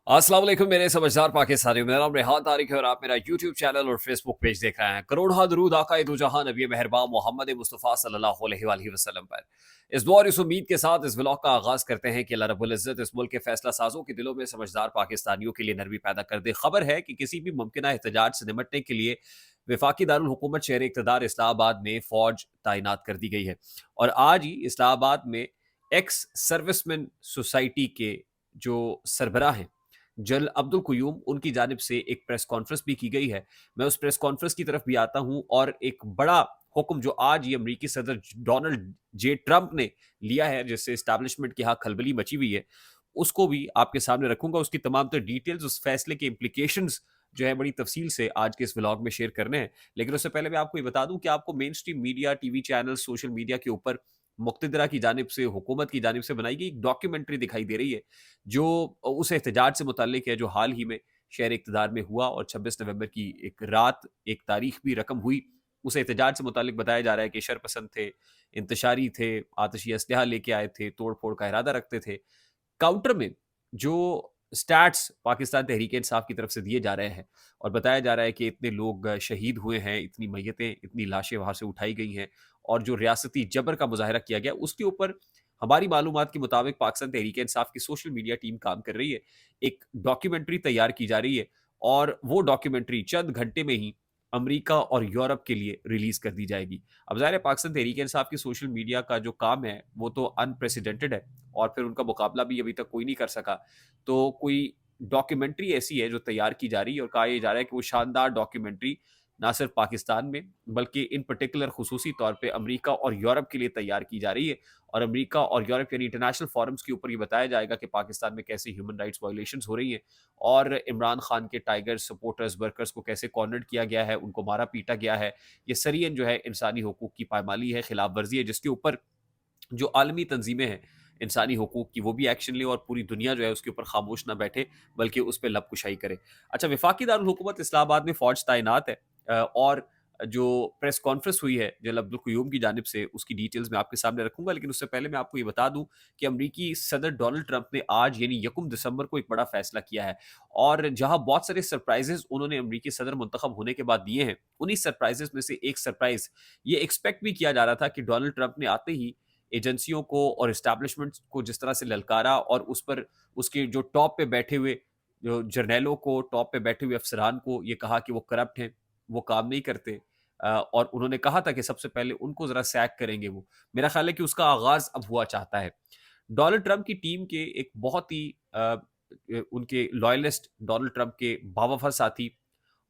अस्सलाम वालेकुम मेरे समझदार पाकिस्तानियों। मेरा नाम रेहान तारिक है और आप मेरा यूट्यूब चैनल और फेसबुक पेज देख रहे हैं। करोड़ों दरूद आका दो जहां नबी मेहरबान मोहम्मद मुस्तफ़ा सल्लल्लाहु अलैहि वसल्लम पर। इस दुआ और इस उम्मीद के साथ इस व्लॉग का आगाज करते हैं कि अल्लाह रब्बुल इज़्ज़त इस मुल्क के फैसला साजों के दिलों में समझदार पाकिस्तानियों के लिए नरमी पैदा कर दे। खबर है कि किसी भी मुमकिन एहतजाज से निपटने के लिए वफाकी दारुल हुकूमत शहर इक़्तिदार इस्लामाबाद में फौज तैनात कर दी गई है। और आज ही इस्लामाबाद में एक्स सर्विसमैन सोसाइटी के जो सरबराह हैं जनरल अब्दुल कुयूम उनकी जानिब से एक प्रेस कॉन्फ्रेंस भी की गई है। मैं उस प्रेस कॉन्फ्रेंस की तरफ भी आता हूं और एक बड़ा हुक्म जो आज ये अमेरिकी सदर डोनाल्ड जे ट्रंप ने लिया है जिससे इस्टेब्लिशमेंट की यहाँ खलबली मची हुई है, उसको भी आपके सामने रखूंगा। उसकी तमाम तर डिटेल्स, उस फैसले के इम्प्लीकेशंस जो है बड़ी तफसील से आज के इस व्लॉग में शेयर करने हैं। लेकिन उससे पहले मैं आपको ये बता दूं कि आपको main stream media, TV channel, social media के ऊपर मुक्तदरा की जानिब से, हुकूमत की जानिब से बनाई गई एक डॉक्यूमेंट्री दिखाई दे रही है जो उस एहतजाज से मुताल्लिक है जो हाल ही में शहर इक़्तिदार में हुआ और 26 नवंबर की एक रात, एक तारीख भी रकम हुई। उस एहतजाज से मुताल्लिक बताया जा रहा है कि शरपसंद थे, इंतशारी थे, आतिशी असलहा लेके आए थे, तोड़-फोड़ का इरादा रखते थे। काउंटर में जो स्टैट्स पाकिस्तान तहरीक-ए-इंसाफ की तरफ से दिए जा रहे हैं और बताया जा रहा है कि इतने लोग शहीद हुए हैं, इतनी मैयतें, इतनी लाशें वहाँ से उठाई गई हैं और जो रियासती जबर का मुज़ाहिरा किया गया, उसके ऊपर हमारी मालूमात के मुताबिक पाकिस्तान तहरीक-ए-इंसाफ की सोशल मीडिया टीम काम कर रही है। एक डॉक्यूमेंट्री तैयार की जा रही है और वो डॉक्यूमेंट्री चंद घंटे में ही अमेरिका और यूरोप के लिए रिलीज़ कर दी जाएगी। अब ज़ाहिर है पाकिस्तान तहरीक-ए-इंसाफ की सोशल मीडिया का जो काम है, वो तो अनप्रेसिडेंटेड है और फिर उनका मुकाबला भी अभी तक कोई नहीं कर सका। तो कोई डॉक्यूमेंट्री ऐसी है जो तैयार की जा रही है और कहा यह जा रहा है कि वो शानदार डॉक्यूमेंट्री ना सिर्फ पाकिस्तान में बल्कि इन पर्टिकुलर खुसूसी तौर पे अमेरिका और यूरोप के लिए तैयार की जा रही है। और अमेरिका और यूरोप यानी इंटरनेशनल फोरम्स के ऊपर ये बताया जाएगा कि पाकिस्तान में कैसे ह्यूमन राइट्स वायलेशंस हो रही हैं और इमरान खान के टाइगर सपोर्टर्स, वर्कर्स को कैसे कॉर्नर्ड किया गया है, उनको मारा पीटा गया है। ये सरियन जो है इंसानी हकूक की पायमाली है, खिलाफ वर्जी है, जिसके ऊपर जो आलमी तंजीमें हैं इंसानी हकूक की, वो भी एक्शन लें और पूरी दुनिया जो है उसके ऊपर खामोश ना बैठे बल्कि उस पर लबकुशाई करे। अच्छा, वफाकी दारुल हुकूमत इस्लामाबाद में फ़ौज तैनात है और जो प्रेस कॉन्फ्रेंस हुई है जनरल अब्दुल क़य्यूम की जानिब से, उसकी डिटेल्स मैं आपके सामने रखूंगा। लेकिन उससे पहले मैं आपको ये बता दूं कि अमरीकी सदर डोनाल्ड ट्रंप ने आज यानी 1 दिसंबर को एक बड़ा फैसला किया है और जहां बहुत सारे सरप्राइजेस उन्होंने अमरीकी सदर मुंतखब होने के बाद दिए हैं, उन्हीं सरप्राइजेस में से एक सरप्राइज ये एक्सपेक्ट भी किया जा रहा था कि डोनाल्ड ट्रंप ने आते ही एजेंसियों को और एस्टैब्लिशमेंट को जिस तरह से ललकारा और उस पर उसके जो टॉप पे बैठे हुए जो जर्नैलों को, टॉप पे बैठे हुए अफसरान को ये कहा कि वो करप्ट हैं, वो काम नहीं करते और उन्होंने कहा था कि सबसे पहले उनको ज़रा सैक करेंगे वो। मेरा ख़्याल है कि उसका आगाज़ अब हुआ चाहता है। डोनाल्ड ट्रंप की टीम के एक बहुत ही उनके लॉयलिस्ट डोनाल्ड ट्रंप के बावफा साथी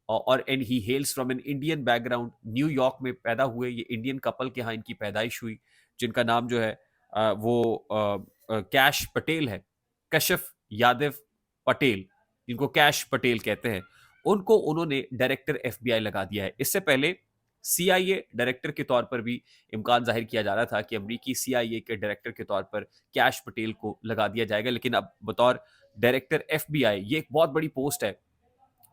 और and he हेल्स from an Indian background, New York में पैदा हुए ये इंडियन कपल के यहाँ इनकी पैदाइश हुई, जिनका नाम जो है कैश पटेल है, कश्यप यादव पटेल, जिनको कैश पटेल कहते हैं। उनको उन्होंने डायरेक्टर एफबीआई लगा दिया है। इससे पहले सीआईए डायरेक्टर के तौर पर भी इम्कान जाहिर किया जा रहा था कि अमरीकी सीआईए के डायरेक्टर के तौर पर कैश पटेल को लगा दिया जाएगा, लेकिन अब बतौर डायरेक्टर एफबीआई, ये एक बहुत बड़ी पोस्ट है,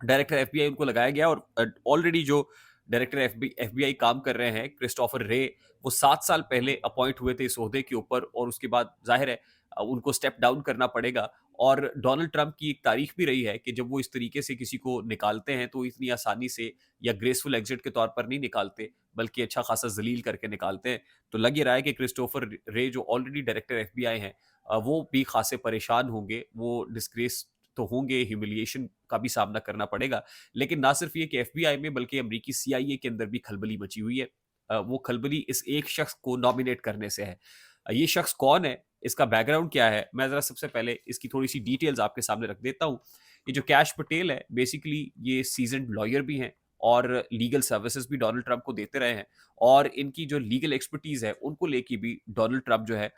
डायरेक्टर एफबीआई उनको लगाया गया और ऑलरेडी जो डायरेक्टर एफबीआई काम कर रहे हैं क्रिस्टोफर रे, वो 7 साल पहले अपॉइंट हुए थे इस ओहदे के ऊपर और उसके बाद जाहिर है उनको स्टेप डाउन करना पड़ेगा। और डोनाल्ड ट्रंप की एक तारीख भी रही है कि जब वो इस तरीके से किसी को निकालते हैं तो इतनी आसानी से या ग्रेसफुल एग्जिट के तौर पर नहीं निकालते बल्कि अच्छा खासा जलील करके निकालते हैं। तो लग ही रहा है कि क्रिस्टोफर रे जो ऑलरेडी डायरेक्टर एफबीआई हैं वो भी खासे परेशान होंगे, वो डिस्ग्रेस तो होंगे, ह्यूमिलिएशन का भी सामना करना पड़ेगा। लेकिन ना सिर्फ ये कि एफबीआई में बल्कि अमेरिकी सीआईए के अंदर भी खलबली मची हुई है। वो खलबली इस एक शख्स को नॉमिनेट करने से है। ये शख्स कौन है? इसका बैकग्राउंड क्या है? मैं ज़रा सबसे पहले इसकी थोड़ी-सी डिटेल्स आपके सामने रख देता हूँ। ये जो कैश पटेल है बेसिकली ये सीज़न्ड लॉयर भी हैं और लीगल सर्विसेज़ भी डोनाल्ड ट्रंप को देते रहे हैं और इनकी जो लीगल एक्सपर्टीज़ है उनको लेके भी डोनाल्ड ट्रंप जो है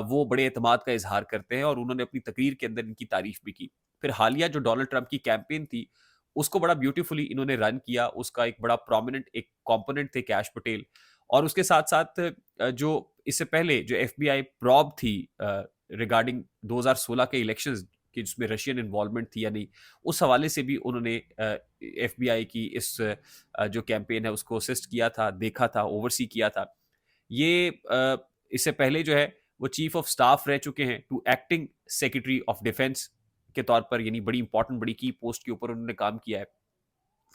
वो बड़े एतमाद का इज़हार करते हैं और उन्होंने अपनी तकरीर के अंदर इनकी तारीफ़ भी की। फिर हालिया जो डोनाल्ड ट्रंप की कैंपेन थी, उसको बड़ा ब्यूटीफुली इन्होंने रन किया। उसका एक बड़ा प्रोमिनेंट एक कंपोनेंट थे कैश पटेल और उसके साथ-साथ जो इससे पहले जो एफबीआई प्रोब थी रिगार्डिंग 2016 के इलेक्शंस कि जिसमें रशियन इन्वॉल्वमेंट थी या नहीं, उस हवाले से भी उन्होंने एफबीआई की इस जो कैंपेन है उसको असिस्ट किया था, देखा था, ओवरसी किया था। ये इससे पहले जो है वो चीफ ऑफ स्टाफ रह चुके हैं to acting secretary of defence के तौर पर, यानी बड़ी इंपॉर्टेंट बड़ी की पोस्ट के ऊपर उन्होंने काम किया है।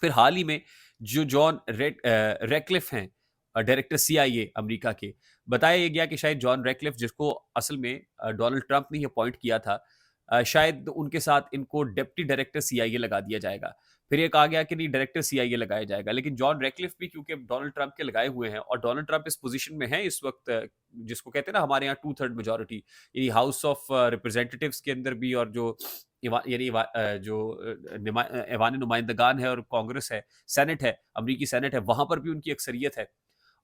फिर हाल ही में जो जॉन रैटक्लिफ हैं, डायरेक्टर सीआईए अमेरिका के, बताया ये गया कि शायद जॉन रैटक्लिफ, जिसको असल में डोनाल्ड ट्रंप ने ही अपॉइंट किया था, शायद उनके साथ इनको डिप्टी डायरेक्टर सीआईए लगा दिया जाएगा। फिर ये कहा गया कि नहीं, डायरेक्टर सीआईए लगाया जाएगा। लेकिन जॉन रैटक्लिफ भी क्योंकि डोनाल्ड ट्रंप के लगाए हुए हैं, और डोनाल्ड ट्रंप इस पोजीशन में है इस वक्त, जिसको कहते हैं ना हमारे यहाँ 2/3 मेजोरिटी, यानी हाउस ऑफ रिप्रेजेंटेटिव्स के अंदर भी, और जो जो ऐवान नुमाइंदगान है और कांग्रेस है, सेनेट है, अमरीकी सेनेट है, वहां पर भी उनकी अक्सरियत है,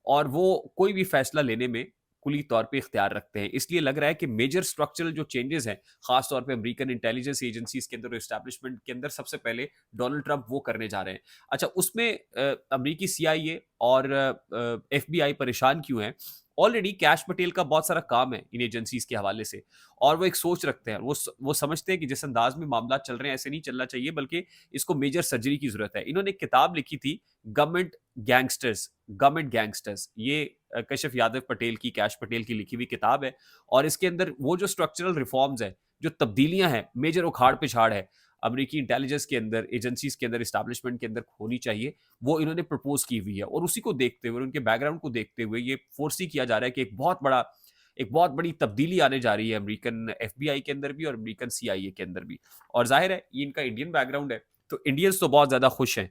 और वो कोई भी फैसला लेने में कुली तौर पे इख्तियार रखते हैं। इसलिए लग रहा है कि मेजर स्ट्रक्चरल जो चेंजेस हैं, खास तौर पे अमेरिकन इंटेलिजेंस एजेंसीज के अंदर, एस्टैब्लिशमेंट के अंदर, सबसे पहले डोनाल्ड ट्रंप वो करने जा रहे हैं। अच्छा, उसमें अमरीकी सीआईए और एफबीआई परेशान क्यों हैं? ऑलरेडी कैश पटेल का बहुत सारा काम है इन एजेंसीज के हवाले से, और वो एक सोच रखते हैं, वो समझते हैं कि जिस अंदाज में मामला चल रहे हैं ऐसे नहीं चलना चाहिए, बल्कि इसको मेजर सर्जरी की जरूरत है। इन्होंने एक किताब लिखी थी, गवर्नमेंट गैंगस्टर्स। ये कशिफ यादव पटेल की, कैश पटेल की लिखी हुई किताब है, और इसके अंदर वो जो स्ट्रक्चरल रिफॉर्म्स हैं, जो तब्दीलियां हैं, मेजर उखाड़ पिछाड़ है अमेरिकी इंटेलिजेंस के अंदर, एजेंसीज के अंदर, एस्टैब्लिशमेंट के अंदर होनी चाहिए, वो इन्होंने प्रपोज की हुई है। और उसी को देखते हुए, उनके बैकग्राउंड को देखते हुए, ये फोर्सी किया जा रहा है कि एक बहुत बड़ी तब्दीली आने जा रही है अमेरिकन एफबीआई के अंदर भी और अमेरिकन सीआईए के अंदर भी। और जाहिर है ये इनका इंडियन बैकग्राउंड है, तो इंडियंस तो बहुत ज्यादा खुश हैं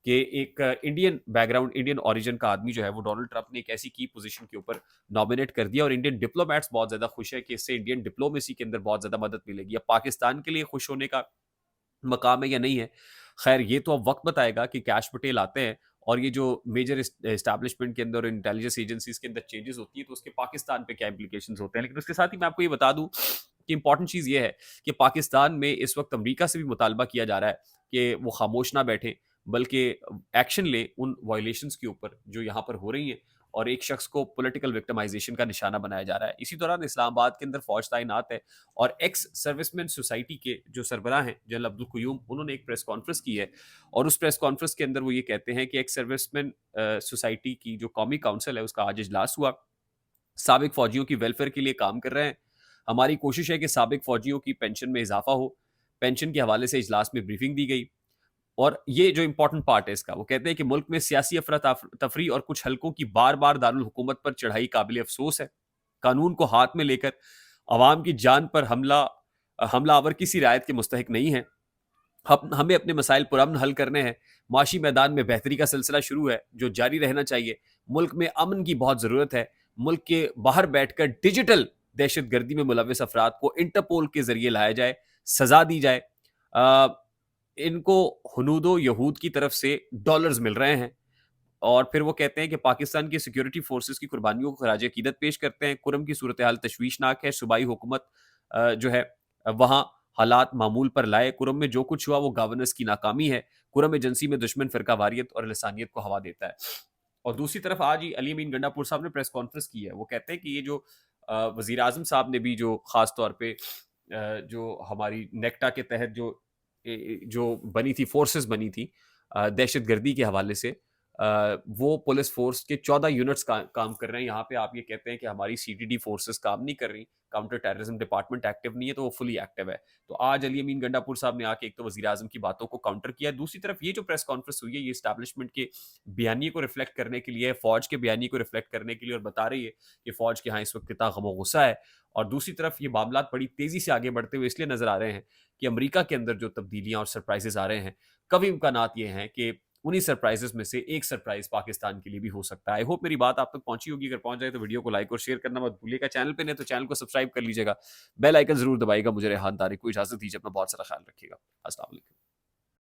कि एक इंडियन बैकग्राउंड, इंडियन ओरिजिन का आदमी जो है वो डोनाल्ड ट्रंप ने एक ऐसी की पोजीशन के ऊपर नॉमिनेट कर दिया, और इंडियन डिप्लोमेट्स बहुत ज्यादा खुश है कि इससे इंडियन डिप्लोमेसी के अंदर बहुत ज्यादा मदद मिलेगी। अब पाकिस्तान के लिए खुश होने का मकाम है या नहीं है, खैर ये तो अब वक्त बताएगा कि कैश पटेल आते हैं और ये जो मेजर एस्टैब्लिशमेंट के अंदर, इंटेलिजेंस एजेंसीज के अंदर चेंजेस होती है, तो उसके पाकिस्तान पे क्या इंप्लीकेशंस होते हैं। लेकिन उसके साथ ही मैं आपको ये बता दूं कि इंपॉर्टेंट चीज ये है कि पाकिस्तान में इस वक्त अमेरिका से भी मुतालबा किया जा रहा है कि वो खामोश ना बैठे, बल्कि एक्शन ले उन वायलेशंस के ऊपर जो यहाँ पर हो रही हैं, और एक शख्स को पॉलिटिकल विक्टिमाइजेशन का निशाना बनाया जा रहा है। इसी दौरान इस्लामाबाद के अंदर फौज तैनात है, और एक्स सर्विसमैन सोसाइटी के जो सरबराह हैं जनरल अब्दुल क़य्यूम, उन्होंने एक प्रेस कॉन्फ्रेंस की है, और उस प्रेस कॉन्फ्रेंस के अंदर वो ये कहते हैं कि एक्स सर्विसमैन सोसाइटी की जो कौमी काउंसिल है उसका आज इजलास हुआ, साबिक फौजियों की वेलफेयर के लिए काम कर रहे हैं। हमारी कोशिश है कि साबिक फौजियों की पेंशन में इजाफा हो। पेंशन के हवाले से इजलास में ब्रीफिंग दी गई, और ये जो इंपॉर्टेंट पार्ट है इसका, वो कहते हैं कि मुल्क में सियासी अफरा तफरी और कुछ हलकों की बार बार दारुल हुकूमत पर चढ़ाई काबिल अफसोस है। कानून को हाथ में लेकर अवाम की जान पर हमलावर किसी रियायत के मुस्तहिक नहीं है। हमें अपने मसाइल पुरअमन हल करने हैं। माशी मैदान में बेहतरी का सिलसिला शुरू है जो जारी रहना चाहिए। मुल्क में अमन की बहुत ज़रूरत है। मुल्क के बाहर बैठकर डिजिटल दहशत गर्दी में मुलविस अफराद को इंटरपोल के जरिए लाया जाए, सजा दी जाए। इनको हुनूदो यहूद की तरफ से डॉलर्स मिल रहे हैं, और फिर वो कहते हैं कि पाकिस्तान की सिक्योरिटी फोर्सेस की कुर्बानियों को खराज अकीदत पेश करते हैं। कुरम की सूरत हाल तशवीशनाक है। सूबाई हुकूमत जो है वहाँ हालात मामूल पर लाए। कुरम में जो कुछ हुआ वो गवर्नेंस की नाकामी है। कुरम एजेंसी में दुश्मन फिरका वारियत और लसानियत को हवा देता है। और दूसरी तरफ आज ही अली अमीन गंडापुर साहब ने प्रेस कॉन्फ्रेंस की है। वो कहते हैं कि ये जो वजीर आजम साहब ने भी जो खास तौर पे जो हमारी नेक्टा के तहत जो बनी थी, फोर्सेस बनी थी दहशत गर्दी के हवाले से, वो पुलिस फोर्स के 14 यूनिट्स काम कर रहे हैं। यहाँ पे आप ये कहते हैं कि हमारी सीटीडी फोर्सेस काम नहीं कर रही, काउंटर टेररिज्म डिपार्टमेंट एक्टिव नहीं है, तो वो फुली एक्टिव है। तो आज अली अमीन गंडापुर साहब ने आके एक तो वजीर आजम की बातों को काउंटर किया, दूसरी तरफ ये जो प्रेस कॉन्फ्रेंस हुई है ये इस्टेब्लिशमेंट के बयानी को रिफ्लेक्ट करने के लिए, फौज के बयानी को रिफ्लेक्ट करने के लिए, और बता रही है कि फौज के यहाँ इस वक्त कितना गम गुस्सा है। और दूसरी तरफ ये मामला बड़ी तेजी से आगे बढ़ते हुए इसलिए नजर आ रहे हैं कि अमेरिका के अंदर जो तब्दीलियां और सरप्राइजेस आ रहे हैं, कभी इम्कानात ये हैं कि उन्हीं सरप्राइजेस में से एक सरप्राइज पाकिस्तान के लिए भी हो सकता है। आई होप मेरी बात आप तक पहुंची होगी। अगर पहुंच जाए तो वीडियो को लाइक और शेयर करना मत भूलिएगा। चैनल पे नहीं तो चैनल को सब्सक्राइब कर लीजिएगा, बेल आइकन जरूर दबाइएगा। मुझे रेहान तारिक को इजाजत दीजिए, अपना बहुत सारा ख्याल रखिएगा। अस्सलाम वालेकुम।